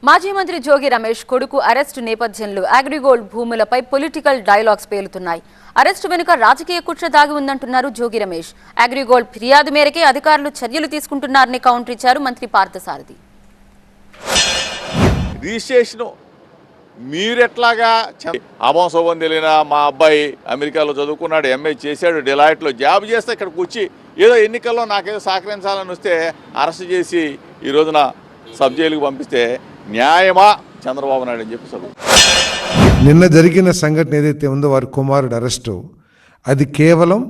మాజీ మంత్రి జోగి రమేష్ కొడుకు అరెస్టు నేపథ్యంలో అగ్రిగోల్డ్ భూములపై పొలిటికల్ డైలాగ్స్ పేలుతున్నాయి. అరెస్టు వెనుక రాజకీయ కుట్ర దాగి ఉందంటున్నారు జోగి రమేష్. అగ్రిగోల్డ్ ఫిర్యాదు మేరకే అధికారులు చర్యలు తీసుకుంటున్నారని కౌంటర్ ఇచ్చారు మంత్రి పార్థసారథి. రిజిస్ట్రేషన్ మీరెట్లాగా అమోసోబం తెలియన మా అబ్బాయి అమెరికాలో చదువుకున్నాడు, ఎంఏ చేశాడు, డిలాయిట్లో జాబ్ చేస్తే ఇక్కడికి వచ్చి ఏదో ఎన్నికల్లో నాకేదో సహకరించాలని వస్తే అరెస్ట్ చేసి ఈ రోజున సబ్ జైలుకి పంపిస్తే న్యాయమా చంద్రబాబు నాయుడు అని చెప్పి నిన్న జరిగిన సంఘటన ఏదైతే ఉందో వారి కుమారుడు అరెస్టు, అది కేవలం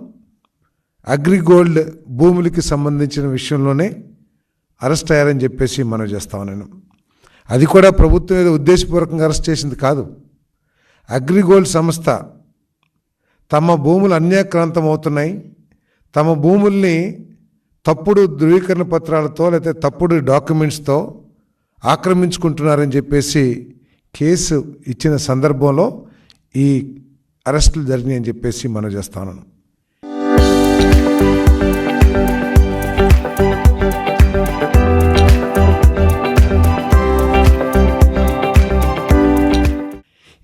అగ్రిగోల్డ్ భూములకి సంబంధించిన విషయంలోనే అరెస్ట్ అయ్యారని చెప్పేసి మనం చేస్తాను. నేను అది కూడా ప్రభుత్వం ఏదో ఉద్దేశపూర్వకంగా అరెస్ట్ చేసింది కాదు. అగ్రిగోల్డ్ సంస్థ తమ భూములు అన్యాక్రాంతం అవుతున్నాయి, తమ భూముల్ని తప్పుడు ధృవీకరణ పత్రాలతో లేకపోతే తప్పుడు డాక్యుమెంట్స్తో ఆక్రమించుకుంటున్నారని చెప్పేసి కేసు ఇచ్చిన సందర్భంలో ఈ అరెస్టులు జరిగినాయని చెప్పేసి మనం చేస్తాను.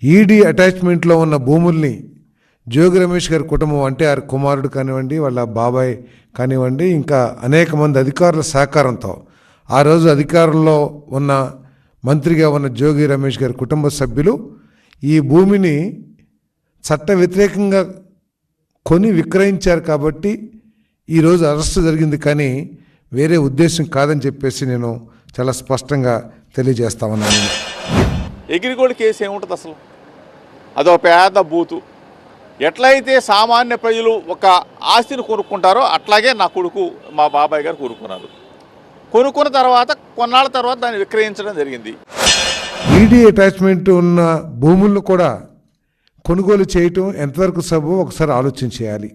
ఈడీ అటాచ్మెంట్లో ఉన్న భూముల్ని జోగి రమేష్ గారి కుటుంబం అంటే వారి కుమారుడు కానివ్వండి, వాళ్ళ బాబాయ్ కానివ్వండి, ఇంకా అనేక మంది అధికారుల సహకారంతో ఆ రోజు అధికారంలో ఉన్న మంత్రిగా ఉన్న జోగి రమేష్ గారి కుటుంబ సభ్యులు ఈ భూమిని చట్ట వ్యతిరేకంగా కొని విక్రయించారు కాబట్టి ఈరోజు అరెస్టు జరిగింది, కానీ వేరే ఉద్దేశం కాదని చెప్పేసి నేను చాలా స్పష్టంగా తెలియజేస్తా ఉన్నాను. అగ్రిగోల్డ్ కేసు ఏముంటుంది అసలు? అదో పెద్ద బూతు. ఎట్లయితే సామాన్య ప్రజలు ఒక ఆస్తిని కొనుక్కుంటారో అట్లాగే నా కొడుకు మా బాబాయ్ గారు కొనుక్కున్న తర్వాత కొన్నాళ్ళ తర్వాత దాన్ని విక్రయించడం జరిగింది. ఈడీ అటాచ్మెంట్ ఉన్న భూములను కూడా కొనుగోలు చేయటం ఎంతవరకు సబబో ఒకసారి ఆలోచన చేయాలి.